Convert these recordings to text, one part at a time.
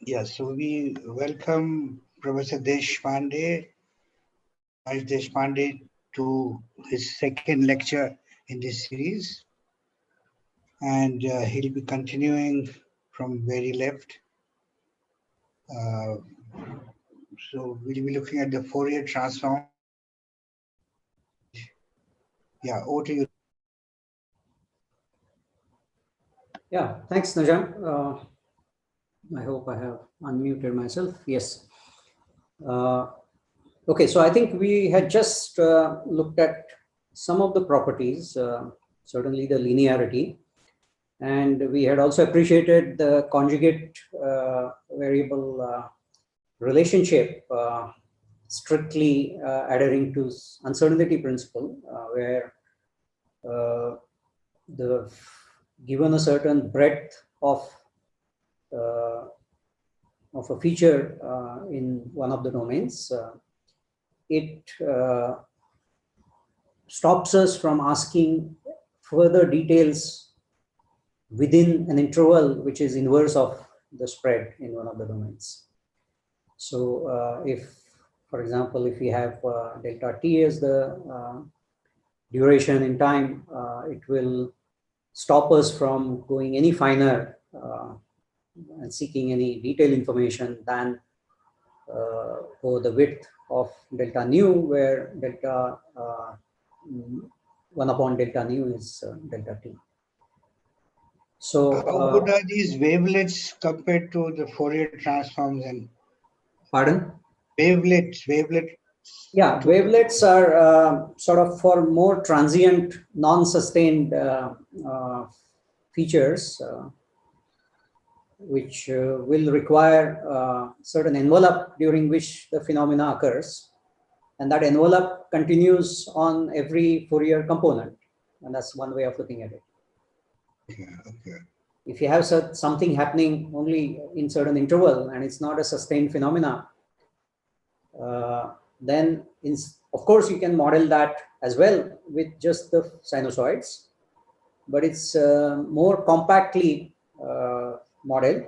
Yes, so we welcome Professor Deshpande, Deshpande, to his second lecture in this series. And he'll be continuing from where he left. So we'll be looking at the Fourier transform. And yeah, over to you. Yeah, thanks, Najam. I hope I have unmuted myself. Yes. Okay, so I think we had just looked at some of the properties, certainly the linearity, and we had also appreciated the conjugate variable relationship strictly adhering to uncertainty principle, where the given a certain breadth of a feature in one of the domains, it stops us from asking further details within an interval which is inverse of the spread in one of the domains. So if, for example, if we have delta t as the duration in time, it will stop us from going any finer and seeking any detailed information than for the width of delta nu, where delta 1 upon delta nu is delta t. So how good are these wavelets compared to the Fourier transforms? And pardon? Wavelets. Yeah, wavelets are sort of for more transient, non-sustained features, which will require certain envelope during which the phenomena occurs. And that envelope continues on every Fourier component. And that's one way of looking at it. Okay. If you have something happening only in certain interval and it's not a sustained phenomena, then of course you can model that as well with just the sinusoids, but it's more compactly modeled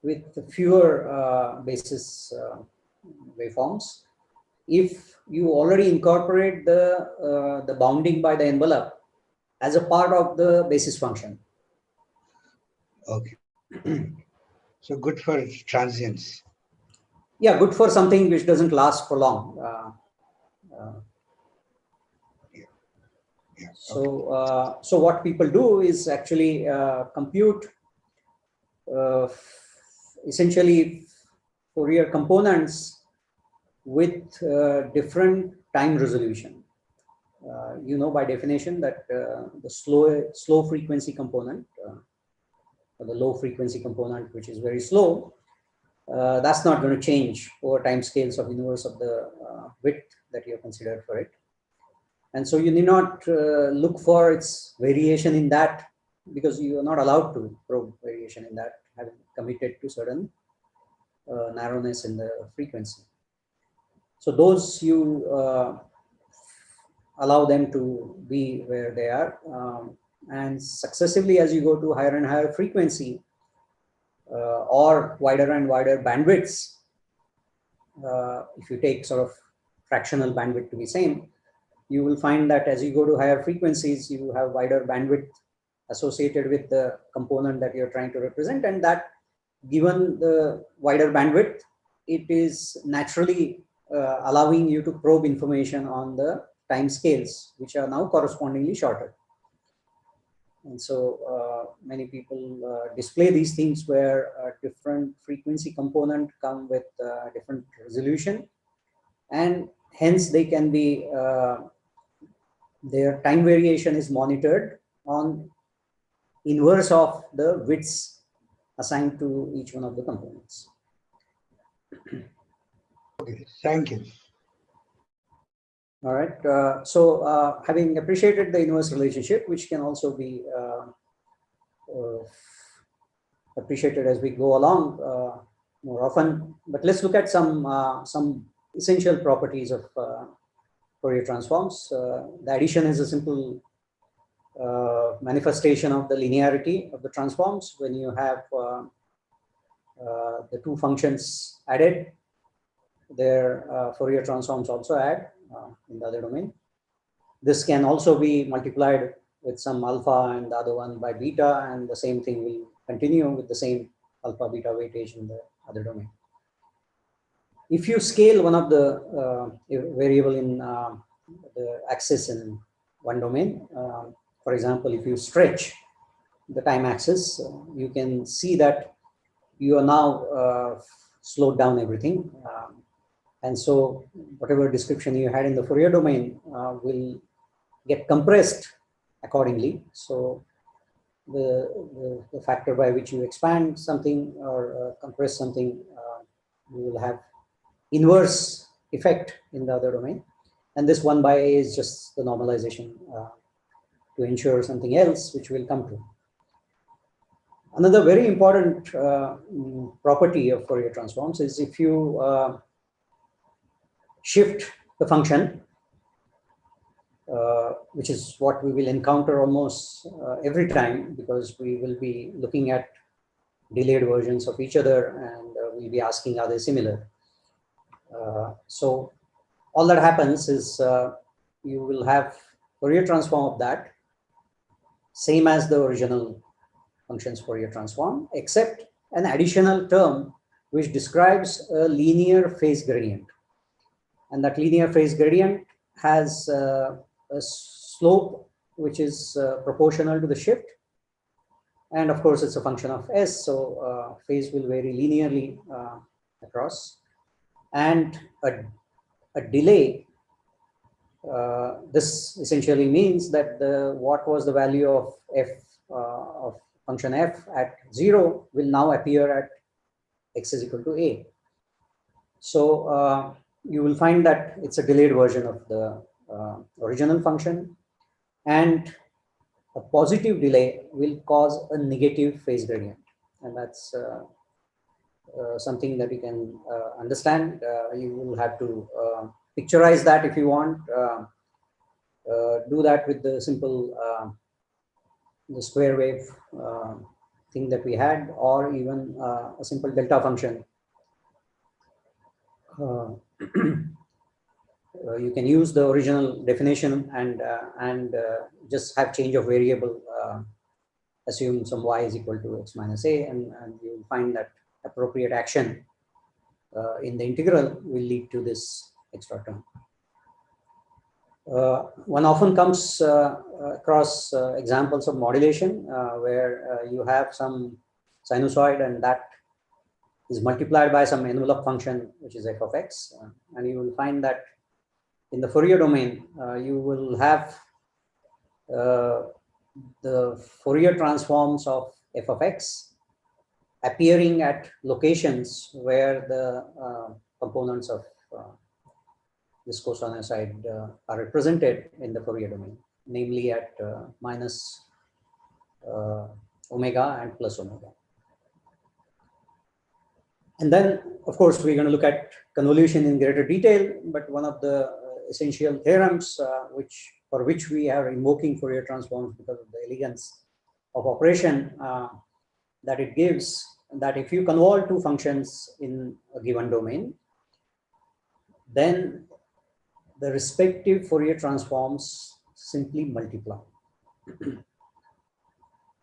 with fewer basis waveforms. If you already incorporate the bounding by the envelope as a part of the basis function. Okay. So good for transients. Yeah, good for something which doesn't last for long. Yeah. So, so what people do is actually compute essentially Fourier components with different time resolution. You know by definition that the slow frequency component, or the low frequency component, which is very slow, that's not going to change over time scales of inverse of the width that you have considered for it. And so you need not look for its variation in that, because you are not allowed to probe variation in that, having committed to certain narrowness in the frequency. So those you allow them to be where they are. And successively, as you go to higher and higher frequency or wider and wider bandwidths, if you take sort of fractional bandwidth to be same, you will find that as you go to higher frequencies, you have wider bandwidth associated with the component that you're trying to represent. And that, given the wider bandwidth, it is naturally allowing you to probe information on the time scales, which are now correspondingly shorter. And so many people display these things where a different frequency component come with different resolution, and hence they can be their time variation is monitored on inverse of the widths assigned to each one of the components. Okay, thank you. All right. So having appreciated the inverse relationship, which can also be appreciated as we go along more often, but let's look at some essential properties of Fourier transforms. The addition is a simple manifestation of the linearity of the transforms. When you have the two functions added, their Fourier transforms also add in the other domain. This can also be multiplied with some alpha and the other one by beta, and the same thing will continue with the same alpha beta weightage in the other domain. If you scale one of the variable in the axis in one domain, for example, if you stretch the time axis, you can see that you are now slowed down everything. And so whatever description you had in the Fourier domain will get compressed accordingly. So the factor by which you expand something or compress something, you will have inverse effect in the other domain. And this 1 by A is just the normalization to ensure something else, which we'll come to. Another very important property of Fourier transforms is if you shift the function, which is what we will encounter almost every time, because we will be looking at delayed versions of each other, and we'll be asking, are they similar? So all that happens is you will have Fourier transform of that, same as the original functions Fourier transform, except an additional term which describes a linear phase gradient. And that linear phase gradient has a slope which is proportional to the shift. And of course, it's a function of S, so phase will vary linearly across. And a delay, this essentially means that what was the value of f of function f at 0 will now appear at x is equal to a. So you will find that it's a delayed version of the original function, and a positive delay will cause a negative phase gradient, and that's something that you can understand. You will have to picturize that if you want. Do that with the simple the square wave thing that we had, or even a simple delta function. You can use the original definition and just have change of variable, assume some y is equal to x minus a, and you will find that appropriate action in the integral will lead to this extra term. One often comes across examples of modulation where you have some sinusoid, and that is multiplied by some envelope function, which is f of x. And you will find that in the Fourier domain, you will have the Fourier transforms of f of x appearing at locations where the components of this cosinusoid are represented in the Fourier domain, namely at minus omega and plus omega. And then, of course, we're going to look at convolution in greater detail, but one of the essential theorems for which we are invoking Fourier transforms because of the elegance of operation that it gives, that if you convolve two functions in a given domain, then the respective Fourier transforms simply multiply.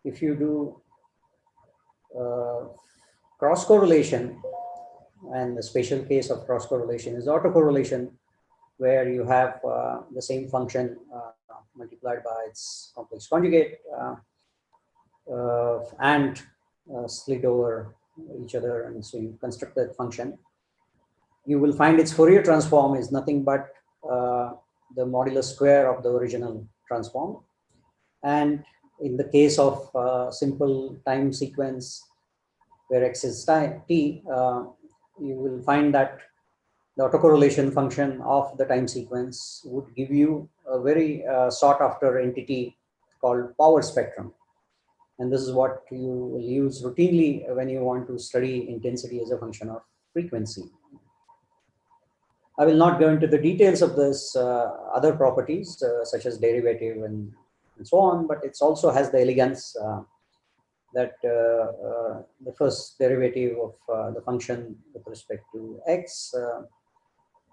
If you do cross correlation, and the special case of cross correlation is autocorrelation, where you have the same function multiplied by its complex conjugate and split over each other, and so you construct that function. You will find its Fourier transform is nothing but the modulus square of the original transform. And in the case of simple time sequence where x is t, you will find that the autocorrelation function of the time sequence would give you a very sought after entity called power spectrum. And this is what you will use routinely when you want to study intensity as a function of frequency. I will not go into the details of this other properties such as derivative and so on, but it also has the elegance that the first derivative of the function with respect to x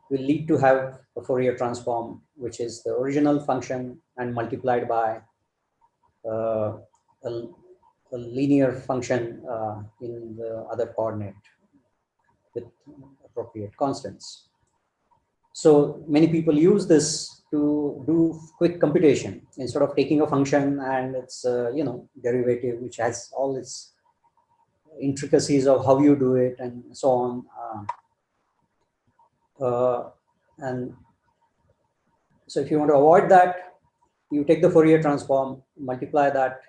will lead to have a Fourier transform, which is the original function and multiplied by uh, a, a linear function in the other coordinate with appropriate constants. So many people use this to do quick computation instead of taking a function and its derivative, which has all its intricacies of how you do it and so on. And so if you want to avoid that, you take the Fourier transform, multiply that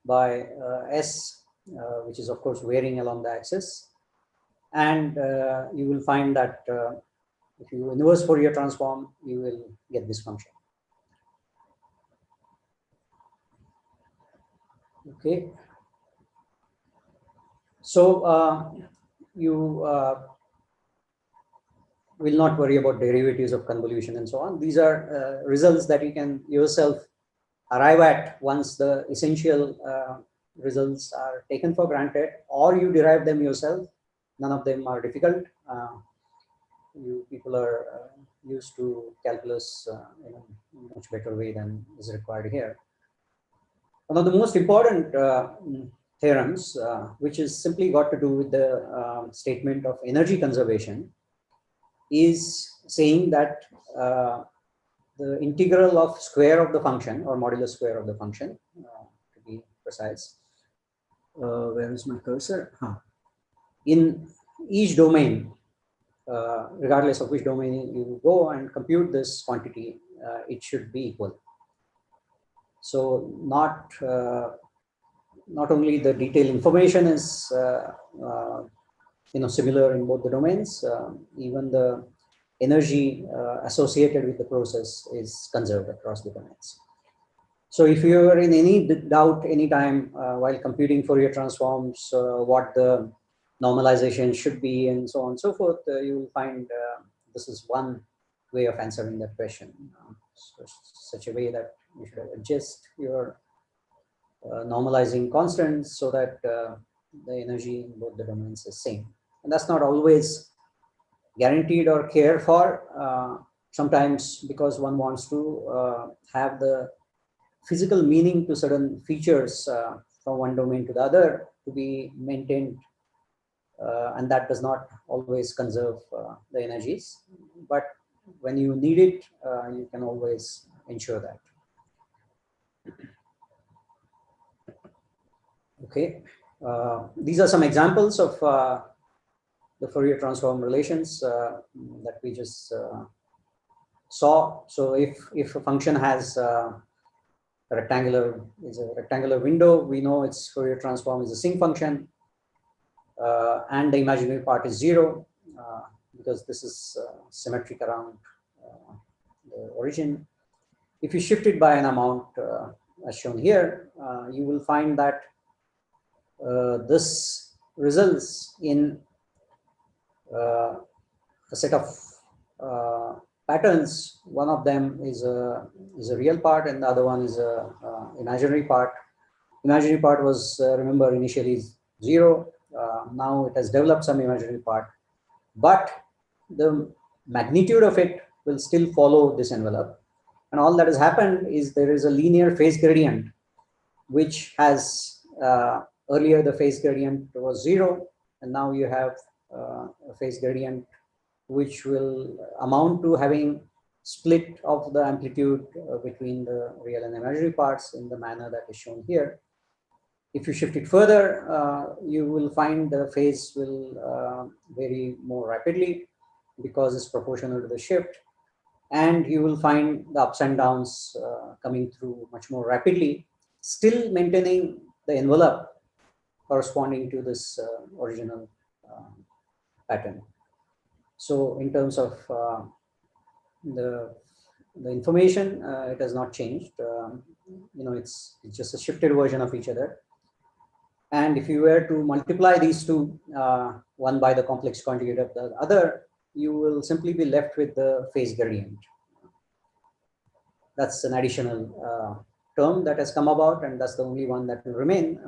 by S, which is of course varying along the axis. And you will find that if you inverse Fourier transform, you will get this function. Okay. So you will not worry about derivatives of convolution and so on. These are results that you can yourself arrive at once the essential results are taken for granted, or you derive them yourself. None of them are difficult. You people are used to calculus in a much better way than is required here. One of the most important theorems, which is simply got to do with the statement of energy conservation, is saying that the integral of square of the function, or modulus square of the function, to be precise. Where is my cursor? In each domain, regardless of which domain you go and compute this quantity, it should be equal. So not only the detailed information is similar in both the domains, even the energy associated with the process is conserved across the domains. So if you are in any doubt anytime while computing Fourier transforms, what the normalization should be and so on and so forth, you will find this is one way of answering that question. Such a way that you should adjust your normalizing constants so that the energy in both the domains is same. And that's not always guaranteed or cared for. Sometimes because one wants to have the physical meaning to certain features from one domain to the other to be maintained, and that does not always conserve the energies. But when you need it, you can always ensure that. Okay, these are some examples of the Fourier transform relations that we just saw. So if a function has a rectangular window, we know its Fourier transform is a sinc function, and the imaginary part is 0 because this is symmetric around the origin. If you shift it by an amount as shown here, you will find that this results in a set of patterns. One of them is a real part, and the other one is a imaginary part. Imaginary part was remember initially 0. Now it has developed some imaginary part, but the magnitude of it will still follow this envelope. And all that has happened is there is a linear phase gradient, which has earlier the phase gradient was 0, and now you have a phase gradient which will amount to having split of the amplitude between the real and imaginary parts in the manner that is shown here. If you shift it further, you will find the phase will vary more rapidly because it's proportional to the shift, and you will find the ups and downs coming through much more rapidly, still maintaining the envelope corresponding to this original pattern. So in terms of the information, it has not changed. It's just a shifted version of each other. And if you were to multiply these two, one by the complex conjugate of the other, you will simply be left with the phase gradient. That's an additional term that has come about, and that's the only one that will remain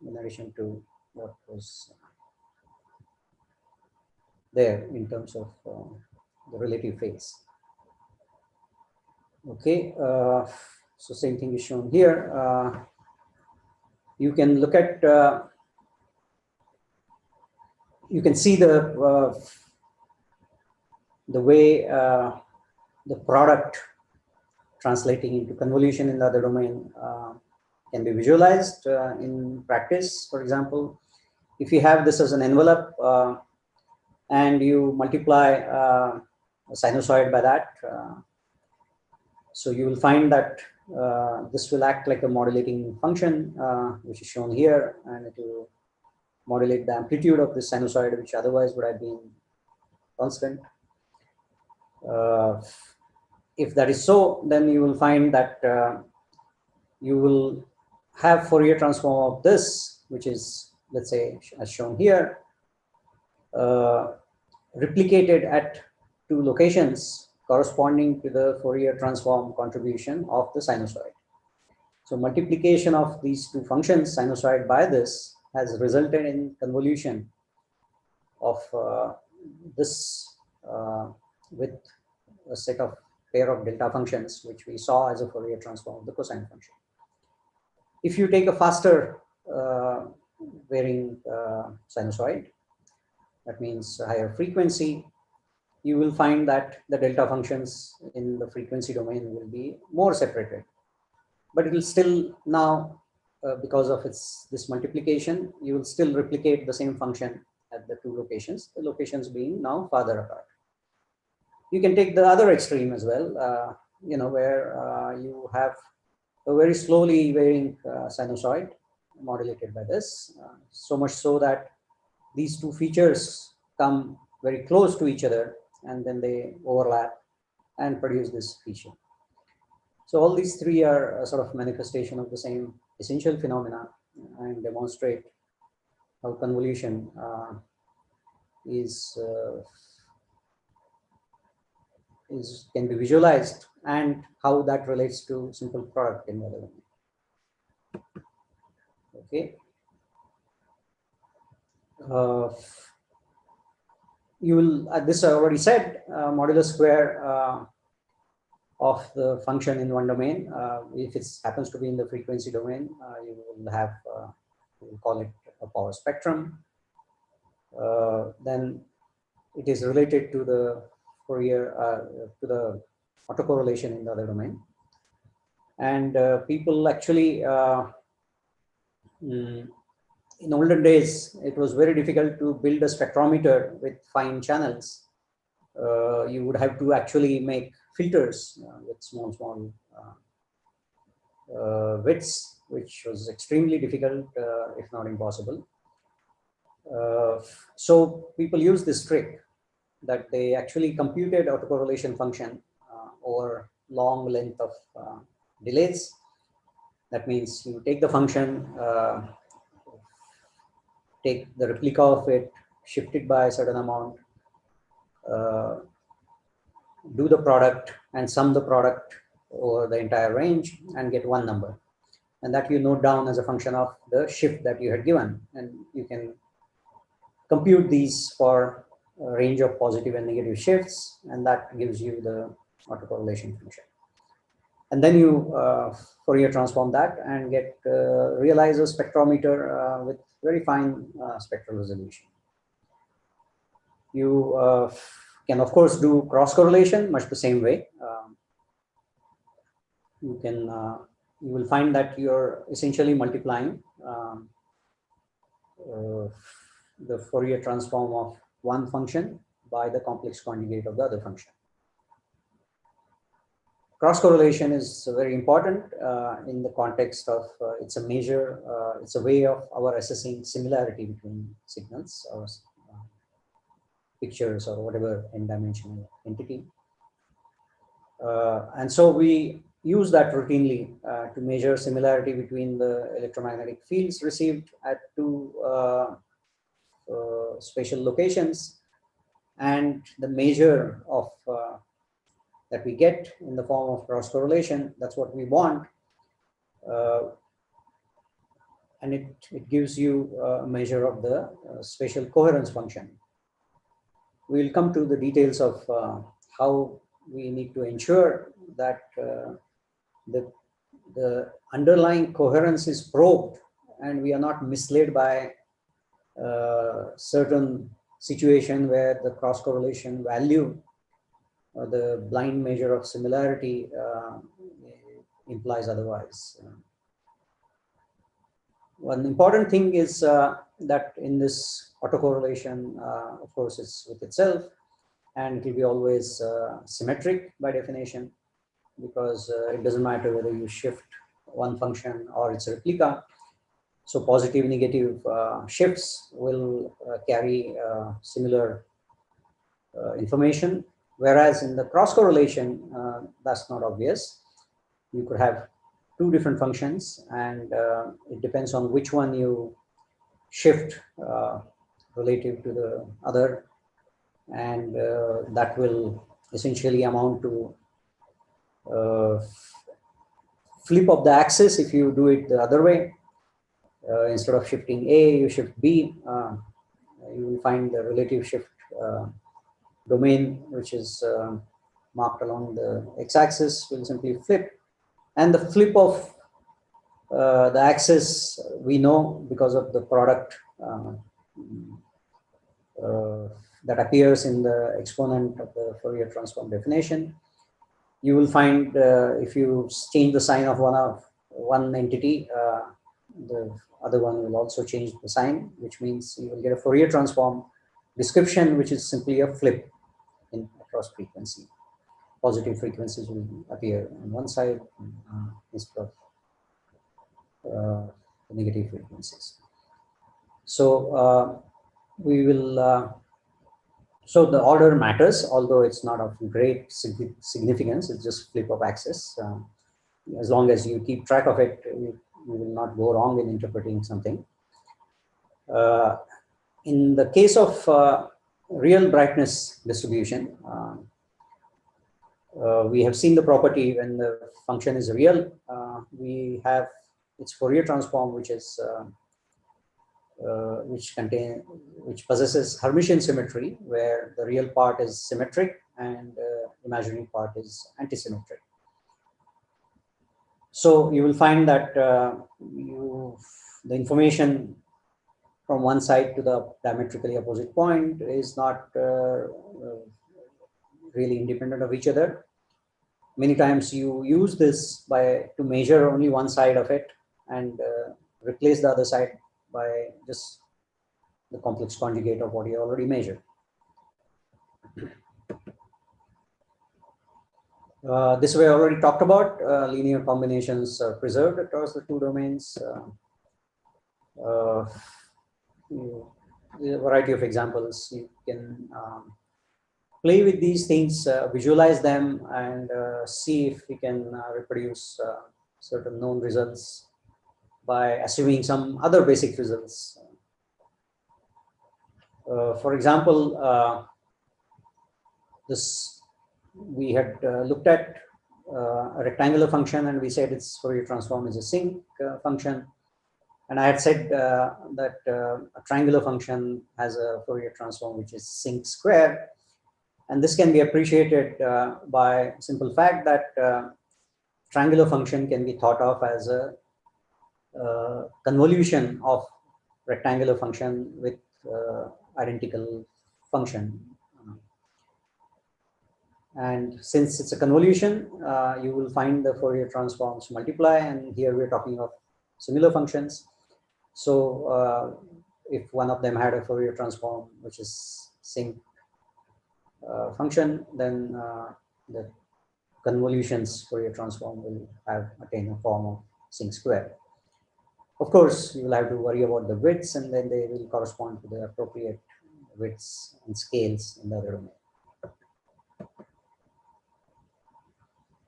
in addition to what was there in terms of the relative phase. Okay, so same thing is shown here. You can look at, you can see the way the product translating into convolution in the other domain can be visualized in practice. For example, if you have this as an envelope and you multiply a sinusoid by that, so you will find that this will act like a modulating function, which is shown here, and it will modulate the amplitude of this sinusoid, which otherwise would have been constant. If that is so, then you will find that you will have Fourier transform of this, which is, let's say, as shown here, replicated at two locations corresponding to the Fourier transform contribution of the sinusoid. So multiplication of these two functions, sinusoid by this, has resulted in convolution of this with a set of pair of delta functions, which we saw as a Fourier transform of the cosine function. If you take a faster varying sinusoid, that means a higher frequency, you will find that the delta functions in the frequency domain will be more separated. But it will still now, because of this multiplication, you will still replicate the same function at the two locations, the locations being now farther apart. You can take the other extreme as well, you know, where you have a very slowly varying sinusoid modulated by this, so much so that these two features come very close to each other, and then they overlap and produce this feature. So all these three are a sort of manifestation of the same essential phenomena and demonstrate how convolution can be visualized and how that relates to simple product in the other domain. Okay. You will, this I already said, modulus square of the function in one domain. If it happens to be in the frequency domain, you will have, we'll call it a power spectrum. Then it is related to the Fourier, to the autocorrelation in the other domain. And people actually, in olden days, it was very difficult to build a spectrometer with fine channels. You would have to actually make filters with small widths, which was extremely difficult, if not impossible. So people use this trick that they actually computed autocorrelation function over long length of delays. That means you take the function, take the replica of it, shift it by a certain amount, do the product and sum the product over the entire range and get one number. And that you note down as a function of the shift that you had given. And you can compute these for a range of positive and negative shifts, and that gives you the autocorrelation function. And then you Fourier transform that and get realize a spectrometer with very fine spectral resolution. You can of course do cross correlation much the same way. You can you will find that you're essentially multiplying the Fourier transform of one function by the complex conjugate of the other function. Cross correlation is very important in the context of it's a measure, it's a way of our assessing similarity between signals or pictures or whatever n-dimensional entity. And so we use that routinely to measure similarity between the electromagnetic fields received at two spatial locations and the measure of that we get in the form of cross correlation. That's what we want. and it gives you a measure of the spatial coherence function. We will come to the details of how we need to ensure that the underlying coherence is probed and we are not misled by certain situation where the cross correlation value or the blind measure of similarity implies otherwise. One important thing is that in this autocorrelation, of course, it's with itself, and it will be always symmetric by definition, because it doesn't matter whether you shift one function or its replica. So positive, negative shifts will carry similar information, whereas in the cross correlation, that's not obvious. You could have two different functions, and it depends on which one you shift relative to the other, and that will essentially amount to flip of the axis. If you do it the other way, instead of shifting A, you shift B, you will find the relative shift domain, which is marked along the x-axis, will simply flip. And the flip of the axis we know because of the product that appears in the exponent of the Fourier transform definition. You will find if you change the sign of one entity, the other one will also change the sign, which means you will get a Fourier transform description, which is simply a flip in across frequency. Positive frequencies will appear on one side instead of the negative frequencies. So we will. So the order matters, although it's not of great significance. It's just flip of axis. As long as you keep track of it, you will not go wrong in interpreting something. In the case of real brightness distribution, we have seen the property when the function is real. We have its Fourier transform, which is which possesses Hermitian symmetry, where the real part is symmetric and imaginary part is antisymmetric. So you will find that the information from one side to the diametrically opposite point is not really independent of each other. Many times you use this to measure only one side of it and replace the other side by just the complex conjugate of what you already measured. This we already talked about. Linear combinations are preserved across the two domains. A variety of examples. You can play with these things, visualize them, and see if you can reproduce certain known results by assuming some other basic results. For example, we had looked at a rectangular function, and we said its Fourier transform is a sinc function. And I had said that a triangular function has a Fourier transform which is sinc squared. And this can be appreciated by simple fact that triangular function can be thought of as a convolution of rectangular function with identical function. And since it's a convolution, you will find the Fourier transforms multiply, and here we're talking of similar functions. So if one of them had a Fourier transform which is sinc function, then the convolutions Fourier transform will have attained a form of sinc square. Of course, you will have to worry about the widths, and then they will correspond to the appropriate widths and scales in the other domain.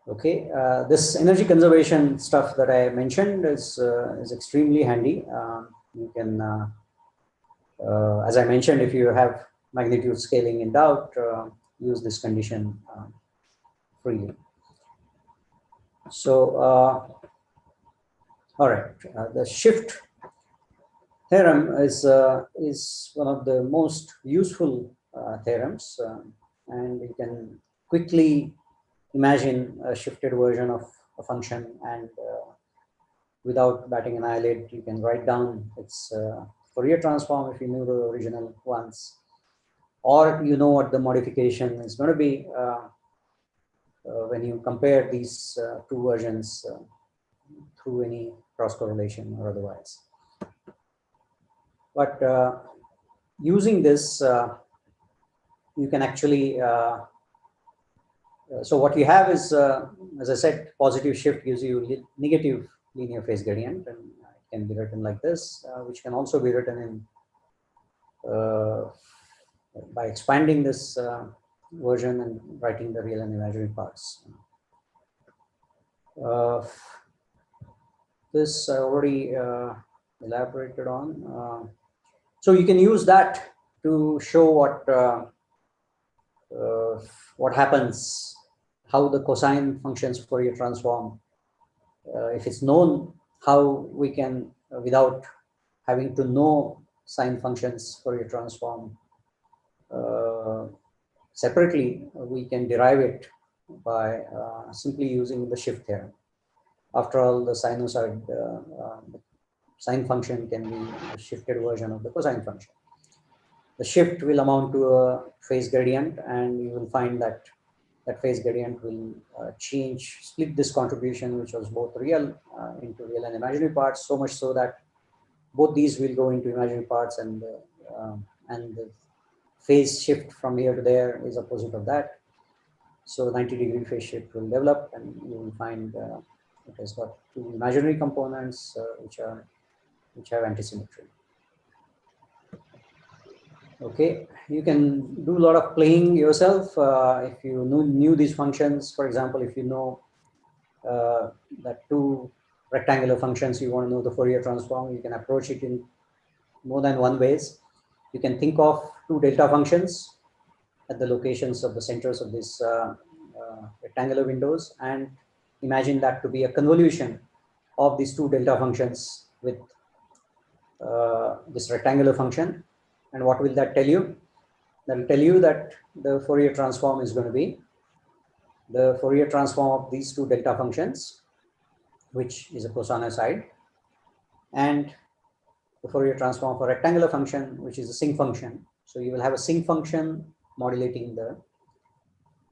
Okay, this energy conservation stuff that I mentioned is extremely handy. You can, as I mentioned, if you have magnitude scaling in doubt, use this condition freely. So, all right, the shift theorem is one of the most useful theorems, and you can quickly imagine a shifted version of a function, and without batting an eyelid, you can write down its Fourier transform if you knew the original ones, or you know what the modification is going to be when you compare these two versions through any cross correlation or otherwise. But using this, you can actually, so what you have is, as I said, positive shift gives you negative linear phase gradient, and it can be written like this, which can also be written in by expanding this version and writing the real and imaginary parts. This I already elaborated on. So you can use that to show what happens, how the cosine functions Fourier transform. If it's known, how we can, without having to know sine functions Fourier transform separately, we can derive it by simply using the shift theorem. After all, the sinusoid sine function can be a shifted version of the cosine function. The shift will amount to a phase gradient, and you will find that that phase gradient will change, split this contribution, which was both real into real and imaginary parts, so much so that both these will go into imaginary parts, and the phase shift from here to there is opposite of that. So 90-degree phase shift will develop, and you will find it has got two imaginary components which have antisymmetry. Okay, you can do a lot of playing yourself if you knew these functions. For example, if you know that two rectangular functions, you want to know the Fourier transform, you can approach it in more than one ways. You can think of two delta functions at the locations of the centers of these rectangular windows, and imagine that to be a convolution of these two delta functions with this rectangular function. And what will that tell you? That will tell you that the Fourier transform is going to be the Fourier transform of these two delta functions, which is a cosinusoid, and the Fourier transform of a rectangular function, which is a sinc function. So you will have a sinc function modulating the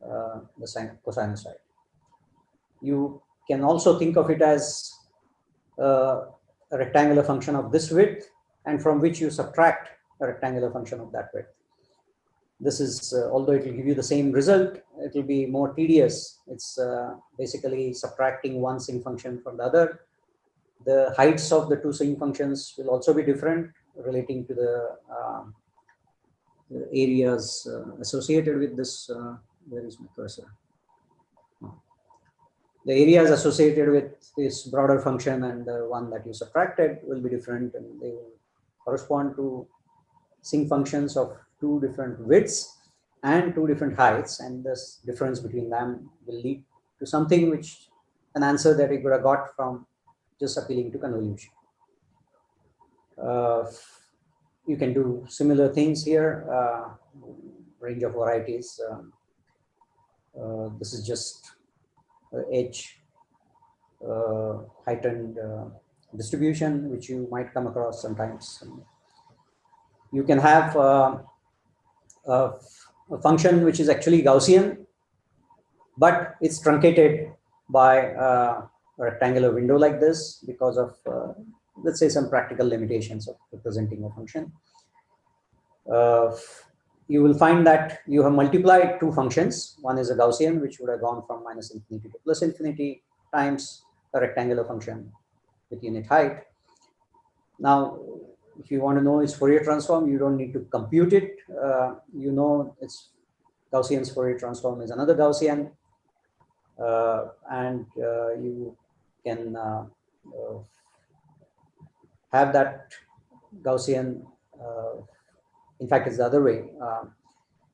cosinusoid. You can also think of it as a rectangular function of this width, and from which you subtract a rectangular function of that width. This is, although it will give you the same result, it will be more tedious. It's basically subtracting one sinc function from the other. The heights of the two sinc functions will also be different, relating to the areas associated with this. Where is my cursor? The areas associated with this broader function and the one that you subtracted will be different, and they will correspond to sinc functions of two different widths and two different heights, and this difference between them will lead to something which, an answer that we could have got from just appealing to convolution. You can do similar things here, range of varieties. This is just edge heightened distribution, which you might come across sometimes. You can have a function which is actually Gaussian, but it's truncated by a rectangular window like this because of, let's say, some practical limitations of representing a function. You will find that you have multiplied two functions. One is a Gaussian, which would have gone from -∞ to +∞ times a rectangular function with unit height. Now, if you want to know its Fourier transform, you don't need to compute it. You know its Gaussian's Fourier transform is another Gaussian, and you can have that Gaussian. In fact, it's the other way.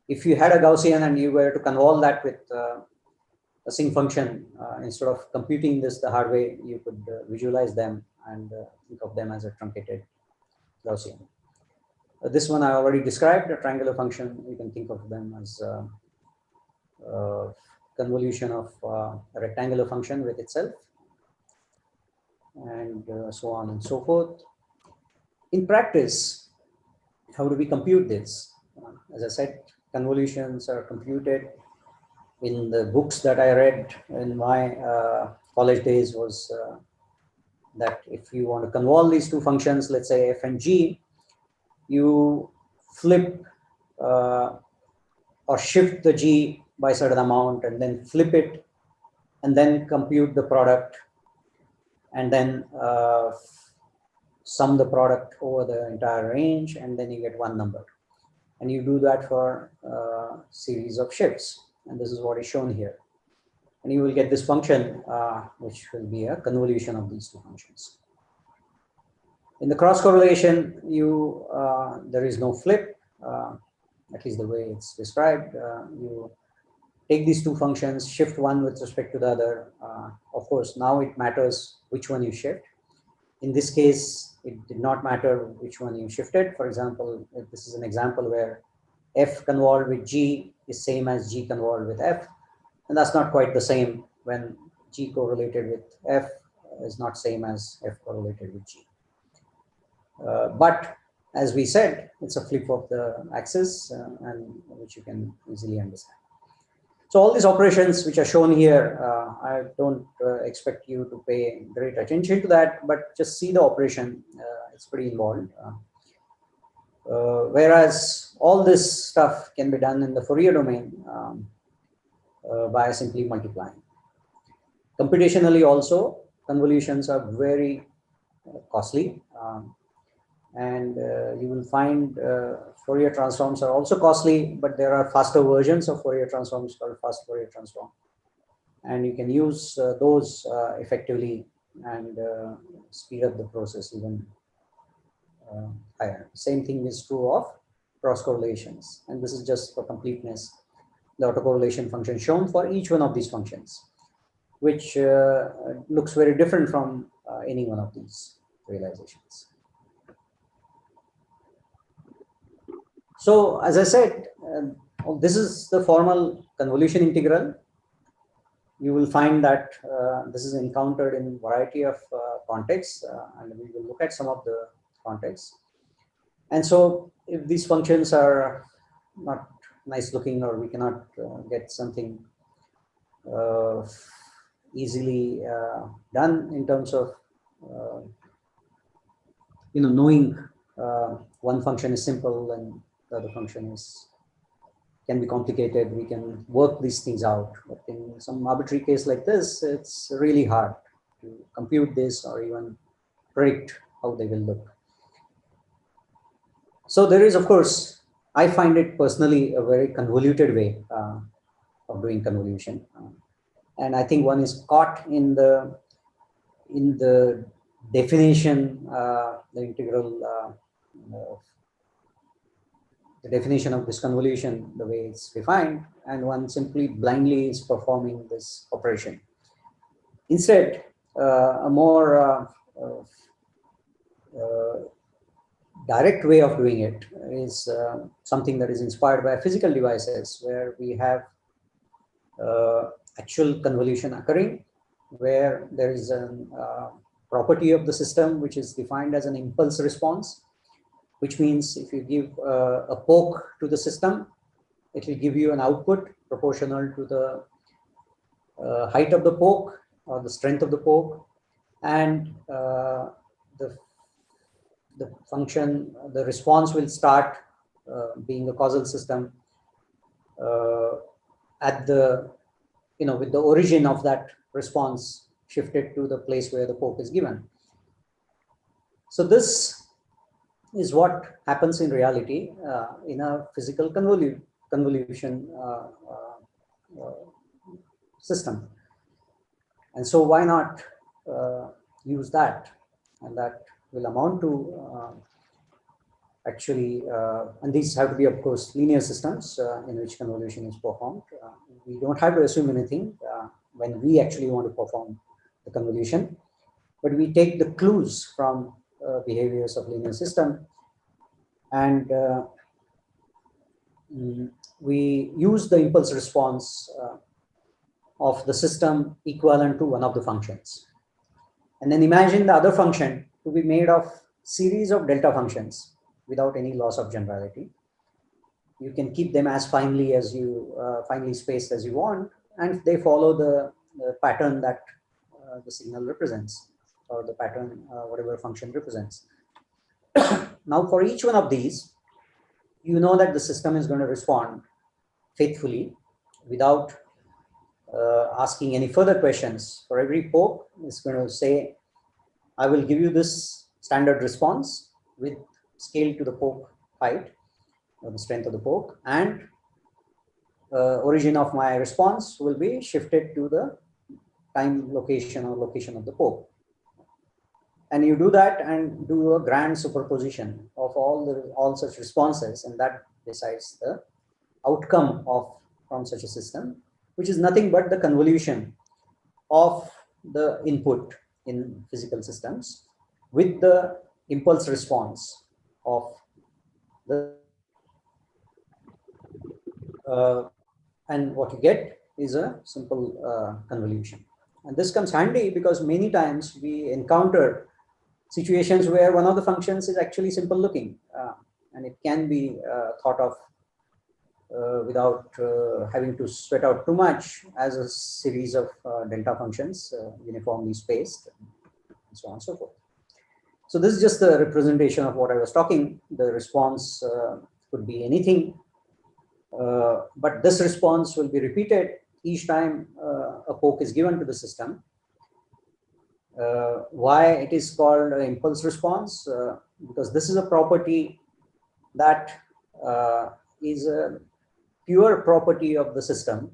If you had a Gaussian and you were to convolve that with a sinc function, instead of computing this the hard way, you could visualize them and think of them as a truncated Gaussian. This one I already described, a triangular function. You can think of them as convolution of a rectangular function with itself, and so on and so forth. In practice, how do we compute this? As I said, convolutions are computed in the books that I read in my college days was that if you want to convolve these two functions, let's say f and g, you flip or shift the g by a certain amount and then flip it and then compute the product and then sum the product over the entire range, and then you get one number. And you do that for a series of shifts. And this is what is shown here. And you will get this function, which will be a convolution of these two functions. In the cross correlation, there is no flip, at least the way it's described. You take these two functions, shift one with respect to the other. Of course, now it matters which one you shift. In this case, it did not matter which one you shifted. For example, if this is an example where f convolved with g is same as g convolved with f, and that's not quite the same when g correlated with f is not same as f correlated with g. But as we said, it's a flip of the axis, and which you can easily understand. So all these operations which are shown here, I don't expect you to pay great attention to that, but just see the operation. It's pretty involved. Whereas all this stuff can be done in the Fourier domain by simply multiplying. Computationally also, convolutions are very costly. And you will find Fourier transforms are also costly, but there are faster versions of Fourier transforms called fast Fourier transform. And you can use those effectively and speed up the process even higher. Same thing is true of cross correlations. And this is just for completeness, the autocorrelation function shown for each one of these functions, which looks very different from any one of these realizations. So as I said, this is the formal convolution integral. You will find that this is encountered in a variety of contexts, and we will look at some of the contexts. And so if these functions are not nice looking, or we cannot get something easily done in terms of knowing one function is simple and the other function can be complicated, we can work these things out. But in some arbitrary case like this, it's really hard to compute this or even predict how they will look. So there is, of course, I find it personally a very convoluted way of doing convolution. And I think one is caught in the definition, the integral, the definition of this convolution, the way it's defined, and one simply blindly is performing this operation. Instead, a more direct way of doing it is something that is inspired by physical devices, where we have actual convolution occurring, where there is a property of the system which is defined as an impulse response, which means if you give a poke to the system, it will give you an output proportional to the height of the poke or the strength of the poke, and the function, the response will start being a causal system at the, with the origin of that response shifted to the place where the poke is given. So this is what happens in reality in a physical convolution system. And so why not use that? And that will amount to actually, and these have to be, of course, linear systems in which convolution is performed. We don't have to assume anything when we actually want to perform the convolution, but we take the clues from behaviors of linear system And we use the impulse response of the system equivalent to one of the functions. And then imagine the other function to be made of series of delta functions without any loss of generality. You can keep them as finely as you finely spaced as you want, and they follow the pattern that the signal represents, or the pattern whatever function represents. Now, for each one of these, you know that the system is going to respond faithfully without asking any further questions. For every poke, it's going to say, I will give you this standard response with scale to the poke height, or the strength of the poke, and origin of my response will be shifted to the time location or location of the poke. And you do that and do a grand superposition of all such responses, and that decides the outcome from such a system, which is nothing but the convolution of the input in physical systems with the impulse response of the and what you get is a simple convolution. And this comes handy because many times we encounter situations where one of the functions is actually simple looking, and it can be thought of without having to sweat out too much as a series of delta functions uniformly spaced, and so on and so forth. So this is just the representation of what I was talking. The response could be anything, but this response will be repeated each time a poke is given to the system. Why it is called an impulse response? Because this is a property that is a pure property of the system.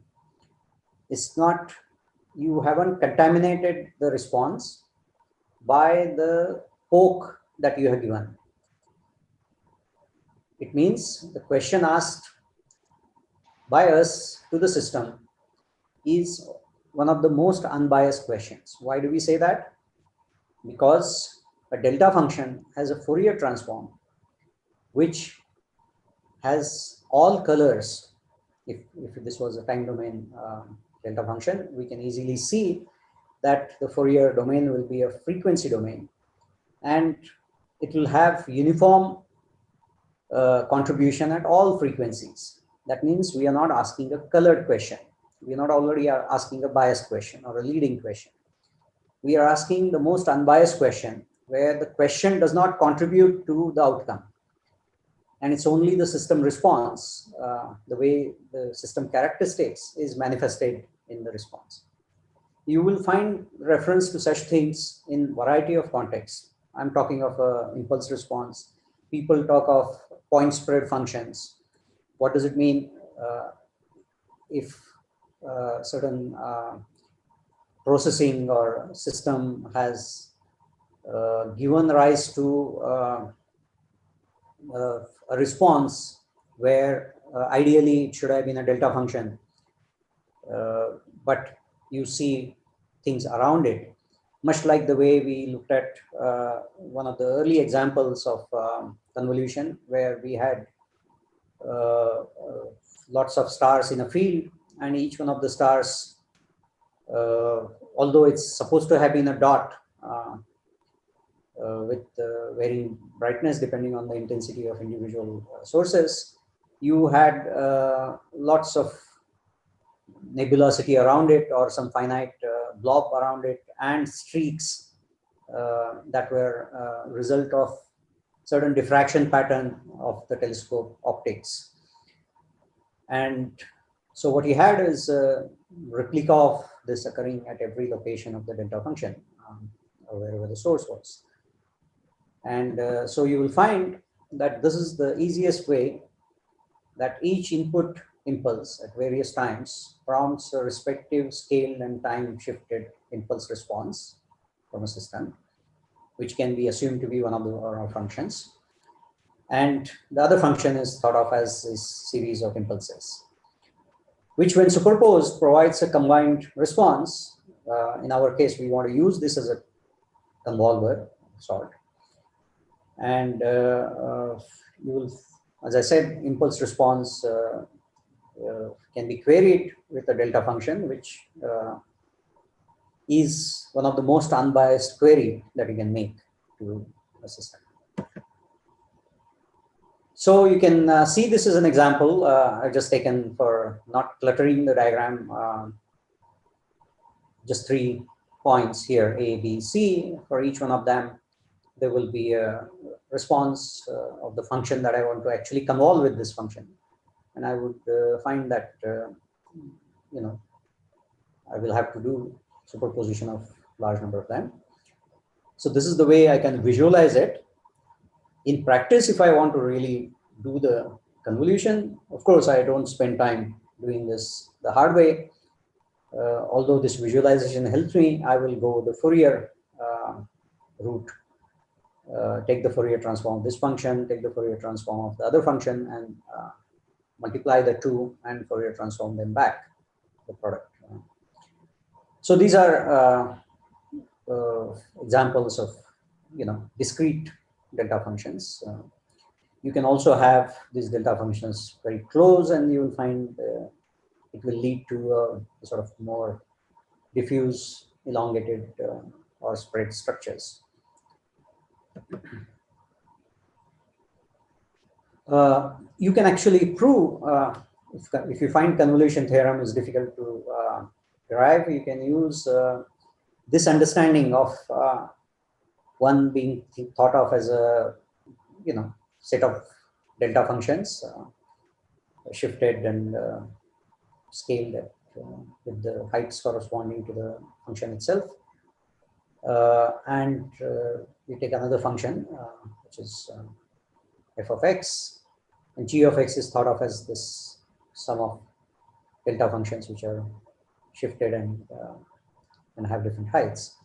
It's not, you haven't contaminated the response by the poke that you have given. It means the question asked by us to the system is one of the most unbiased questions. Why do we say that? Because a delta function has a Fourier transform which has all colors. If this was a time domain delta function, we can easily see that the Fourier domain will be a frequency domain, and it will have uniform contribution at all frequencies. That means we are not asking a colored question. We are not already asking a biased question or a leading question. We are asking the most unbiased question, where the question does not contribute to the outcome. And it's only the system response, the way the system characteristics is manifested in the response. You will find reference to such things in variety of contexts. I'm talking of impulse response. People talk of point spread functions. What does it mean if certain processing or system has given rise to a response where ideally it should have been a delta function, but you see things around it, much like the way we looked at one of the early examples of convolution, where we had lots of stars in a field, and each one of the stars, although it's supposed to have been a dot with varying brightness depending on the intensity of individual sources, you had lots of nebulosity around it, or some finite blob around it, and streaks that were result of certain diffraction pattern of the telescope optics. And so what he had is a replica of this occurring at every location of the delta function, or wherever the source was. And so you will find that this is the easiest way that each input impulse at various times prompts a respective scale and time shifted impulse response from a system, which can be assumed to be one of our functions. And the other function is thought of as a series of impulses, which when superposed provides a combined response. In our case, we want to use this as a convolver sort. And you will, as I said, impulse response can be queried with a delta function, which is one of the most unbiased query that you can make to a system. So you can see this is an example I've just taken for not cluttering the diagram. Just 3 points here, A, B, C. For each one of them, there will be a response of the function that I want to actually convolve with this function. And I would find that, you know, I will have to do superposition of large number of them. So this is the way I can visualize it. In practice, if I want to really do the convolution, of course, I don't spend time doing this the hard way. Although this visualization helps me, I will go the Fourier route. Take the Fourier transform of this function, take the Fourier transform of the other function, and multiply the two and Fourier transform them back, the product. So these are examples of, you know, discrete delta functions. You can also have these delta functions very close, and you will find it will lead to a sort of more diffuse, elongated, or spread structures. You can actually prove, if you find convolution theorem is difficult to derive, you can use this understanding of one being thought of as a, you know, set of delta functions shifted and scaled at, with the heights corresponding to the function itself. And we take another function, which is f of x, and g of x is thought of as this sum of delta functions which are shifted and have different heights.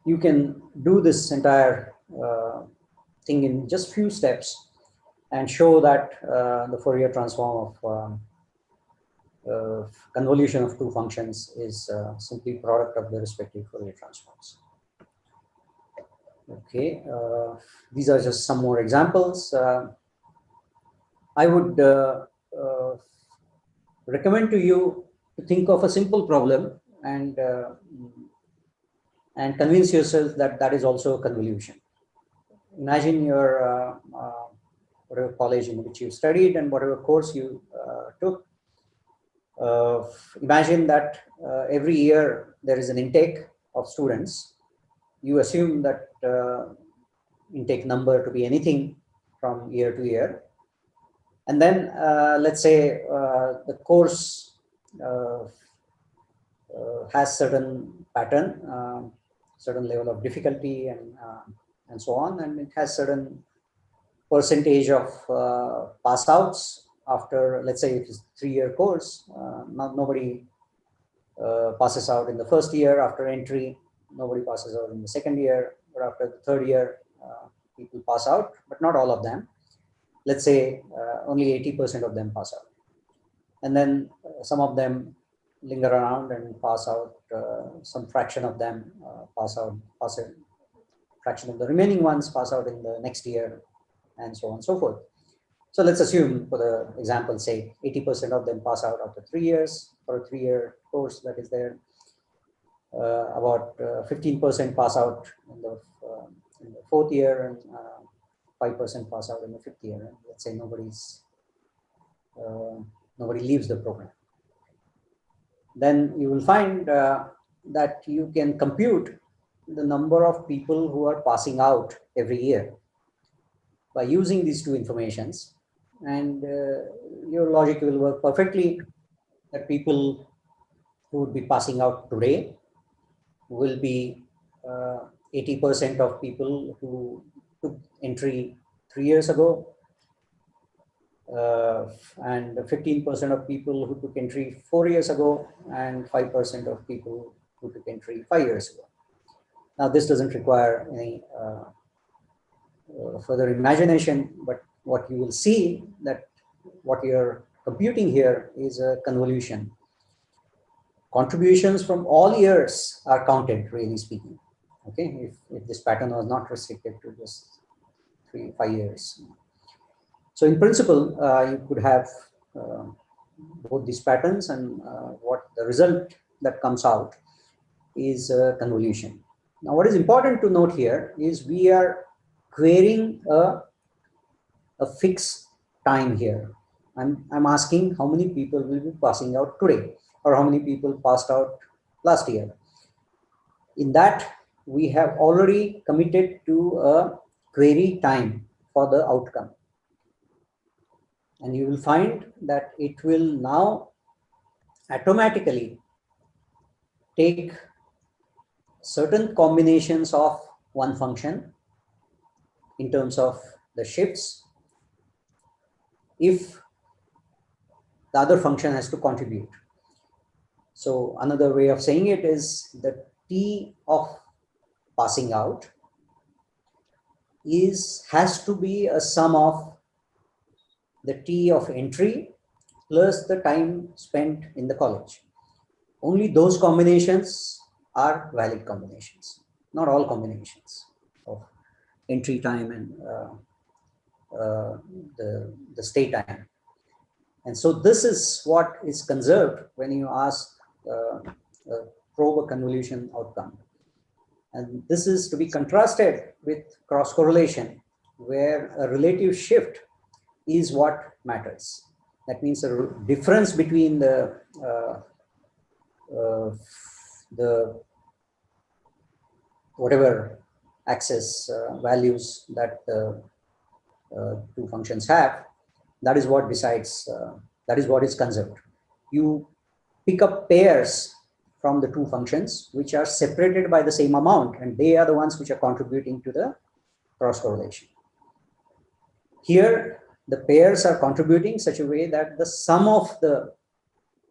You can do this entire thing in just few steps and show that the Fourier transform of convolution of two functions is simply product of the respective Fourier transforms. Okay, these are just some more examples. I would recommend to you to think of a simple problem and convince yourself that that is also a convolution. Imagine your whatever college in which you studied and whatever course you took. Imagine that every year there is an intake of students. You assume that intake number to be anything from year to year. And then let's say the course has certain pattern, certain level of difficulty and so on. And it has certain percentage of pass outs after, let's say it is a 3-year course. Nobody passes out in the first year after entry. Nobody passes out in the second year, but after the third year, people pass out, but not all of them. Let's say only 80% of them pass out. And then some of them linger around and pass out, some fraction of them pass out, fraction of the remaining ones pass out in the next year, and so on and so forth. So let's assume, for the example sake, 80% of them pass out after 3 years for a 3-year course that is there. About 15% pass out in the 4th year, and 5% pass out in the 5th year. And let's say nobody leaves the program. Then you will find that you can compute the number of people who are passing out every year by using these two informations, and your logic will work perfectly. That people who would be passing out today will be 80% of people who took entry 3 years ago, and 15% of people who took entry 4 years ago, and 5% of people who took entry 5 years ago. Now, this doesn't require any further imagination, but what you will see that what you're computing here is a convolution. Contributions from all years are counted, really speaking. Okay, if this pattern was not restricted to just 3-5 years. So in principle, you could have both these patterns, and what the result that comes out is convolution. Now, what is important to note here is we are querying a fixed time here. I'm asking how many people will be passing out today, or how many people passed out last year. In that, we have already committed to a query time for the outcome. And you will find that it will now automatically take certain combinations of one function in terms of the shifts if the other function has to contribute. So another way of saying it is the t of passing out has to be a sum of the t of entry plus the time spent in the college. Only those combinations are valid combinations, not all combinations of entry time and the stay time. And so this is what is conserved when you ask probe a convolution outcome. And this is to be contrasted with cross correlation, where a relative shift is what matters. That means a difference between the whatever axis values that the two functions have. That is what decides. That is what is conserved. You pick up pairs from the two functions which are separated by the same amount, and they are the ones which are contributing to the cross correlation. Here, the pairs are contributing such a way that the sum of the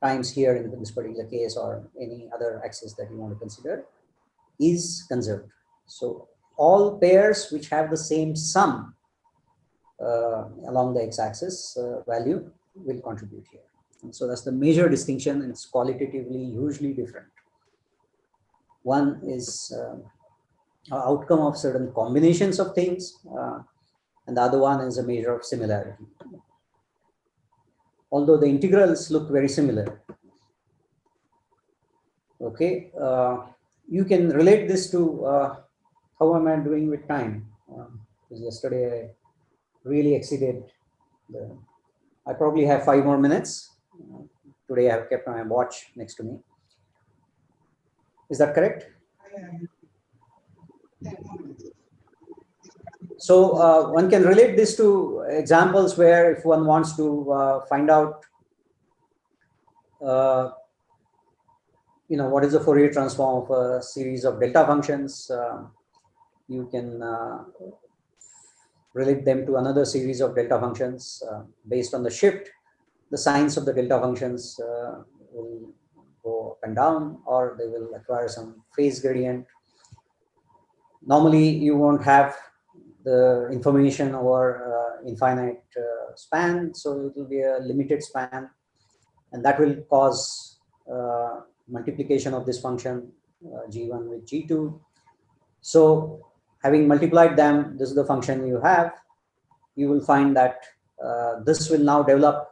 times here in this particular case, or any other axis that you want to consider, is conserved. So all pairs which have the same sum along the x-axis value will contribute here. And so that's the major distinction, and it's qualitatively hugely different. One is an outcome of certain combinations of things, and the other one is a measure of similarity. Although the integrals look very similar. Okay, you can relate this to how am I doing with time? Because yesterday I really exceeded I probably have 5 more minutes. Today I have kept my watch next to me. Is that correct? So one can relate this to examples where if one wants to find out, what is the Fourier transform of a series of delta functions, you can relate them to another series of delta functions based on the shift. The signs of the delta functions will go up and down, or they will acquire some phase gradient. Normally, you won't have the information over infinite span, so it will be a limited span, and that will cause multiplication of this function g1 with g2. So having multiplied them, this is the function you have. You will find that this will now develop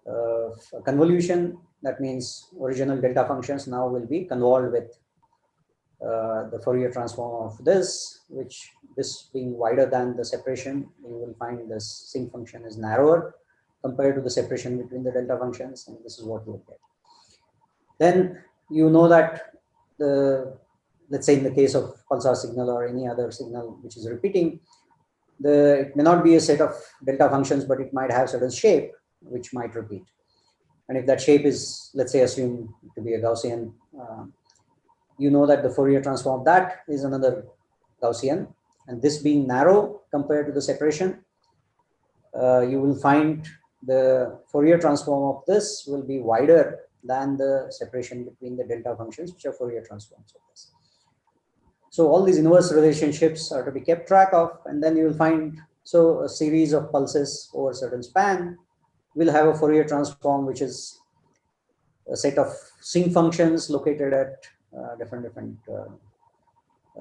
a convolution. That means original delta functions now will be convolved with the Fourier transform of this, which this being wider than the separation, you will find this sinc function is narrower compared to the separation between the delta functions, and this is what you will get. Then you know that let's say in the case of pulsar signal or any other signal which is repeating, it may not be a set of delta functions, but it might have certain shape which might repeat. And if that shape is, let's say, assumed to be a Gaussian, you know that the Fourier transform of that is another Gaussian, and this being narrow compared to the separation, you will find the Fourier transform of this will be wider than the separation between the delta functions, which are Fourier transforms of this. So all these inverse relationships are to be kept track of, and then you will find, so a series of pulses over a certain span will have a Fourier transform, which is a set of sinc functions located at different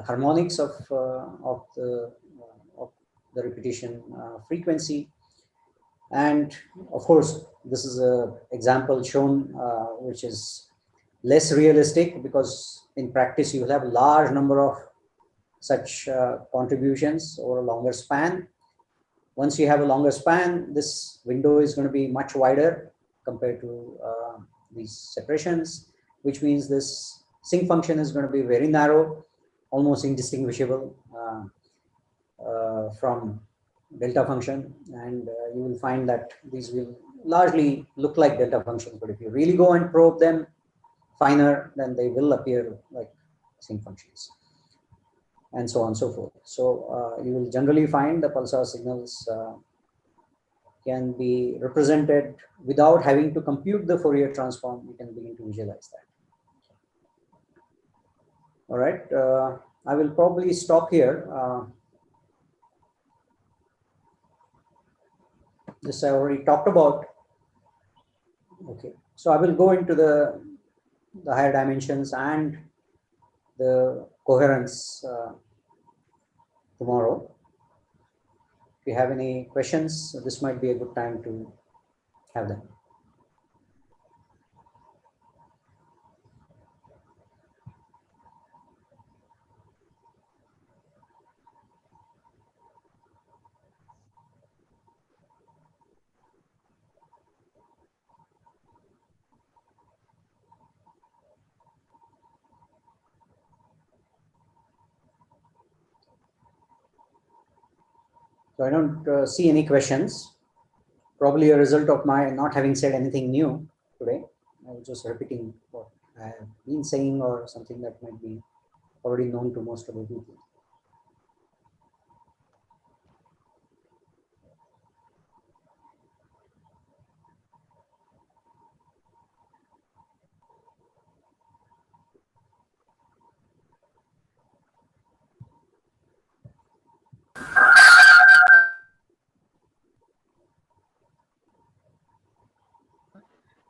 harmonics of the repetition frequency. And of course, this is a example shown which is less realistic, because in practice you will have a large number of such contributions over a longer span. Once you have a longer span, this window is going to be much wider compared to these separations, which means this sinc function is going to be very narrow, almost indistinguishable from delta function. And you will find that these will largely look like delta functions, but if you really go and probe them finer, then they will appear like sinc functions, and so on and so forth. So you will generally find the pulsar signals can be represented without having to compute the Fourier transform. You can begin to visualize that. All right, I will probably stop here. This I already talked about. Okay, so I will go into the higher dimensions and the coherence tomorrow. If you have any questions, this might be a good time to have them. So I don't see any questions. Probably a result of my not having said anything new today. I was just repeating what I have been saying, or something that might be already known to most of the people.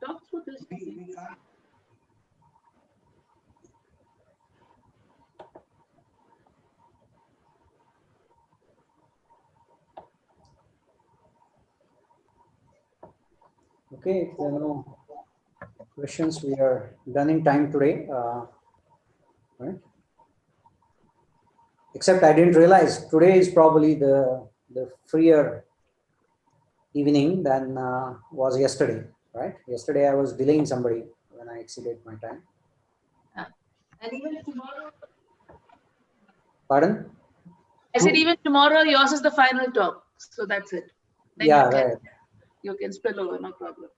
Talk through this. Okay, if there are no questions, we are done in time today. Right? Except I didn't realize today is probably the freer evening than was yesterday, right? Yesterday I was delaying somebody when I exceeded my time. And even tomorrow. Pardon? I said even tomorrow yours is the final talk, so that's it. Then yeah, right. You can spill over, no problem.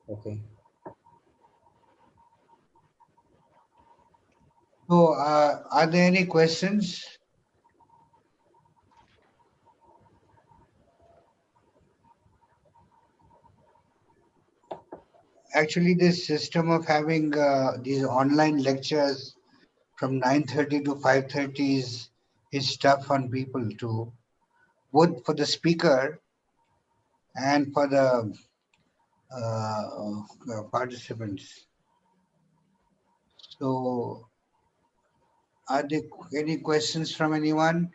Okay. So, are there any questions? Actually, this system of having these online lectures from 9:30 to 5:30 is tough on people too, both for the speaker and for the participants. So, are there any questions from anyone?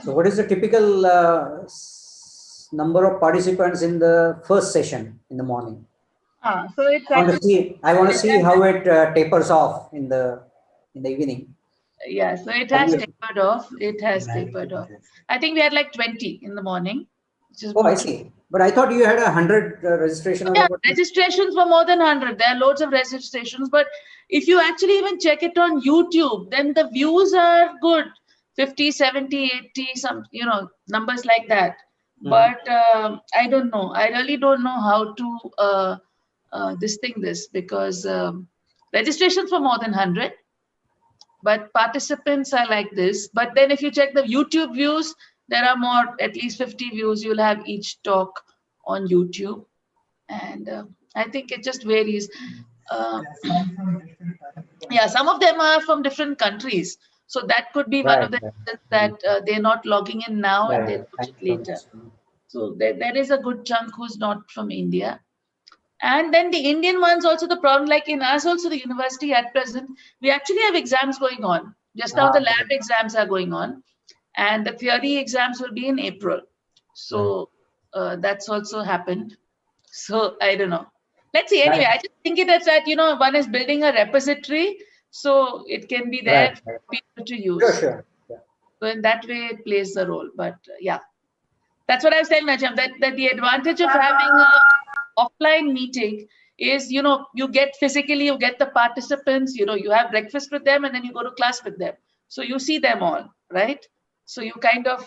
So what is the typical number of participants in the first session in the morning? So it's I want to see how it tapers off in the evening. Yeah, so it has tapered off. It has tapered off. I think we had like 20 in the morning. Oh, I see. But I thought you had 100 registration. Yeah, registrations were more than 100. There are loads of registrations, but if you actually even check it on YouTube, then the views are good. 50, 70, 80, some, numbers like that. But I don't know. I really don't know how to this because registrations were more than 100. But participants are like this. But then if you check the YouTube views, there are more, at least 50 views you'll have each talk on YouTube. And I think it just varies. Yeah, some of them are from different countries. So that could be one of the Right. reasons that they're not logging in now and they'll put it Thank you later. so much. So there is a good chunk who's not from India. And then the Indian ones also, the problem, like in us also, the university at present, we actually have exams going on. Just now the lab exams are going on. And the theory exams will be in April. So that's also happened. So I don't know. Let's see. Anyway, I just think it as that, one is building a repository. So it can be there for people to use. Sure. Yeah. So in that way, it plays the role. But yeah, that's what I was telling Najam, that the advantage of having a offline meeting is, you get physically, you get the participants, you have breakfast with them and then you go to class with them. So you see them all, right? So you kind of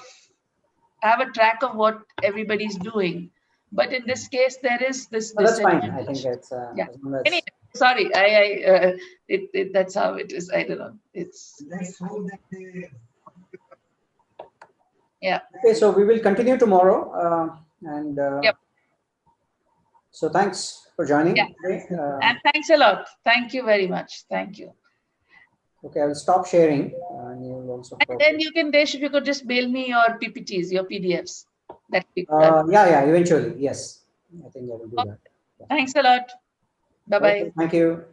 have a track of what everybody's doing. But in this case, there is this That's fine. disadvantage. I think it's Anyway, sorry, that's how it is. I don't know. Let's hope that they... Yeah. Okay, so we will continue tomorrow. Yep. So thanks for joining. Yeah. And thanks a lot. Thank you very much. Thank you. Okay, I will stop sharing. And you will also. And then you can, Desh, if you could just mail me your PPTs, your PDFs. Yeah, eventually, yes. I think I will do that. Yeah. Thanks a lot. Bye-bye. Okay, thank you.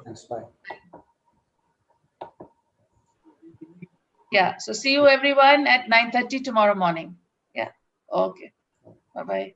Thanks, bye. Yeah, so see you everyone at 9:30 tomorrow morning. Yeah, okay. Bye-bye.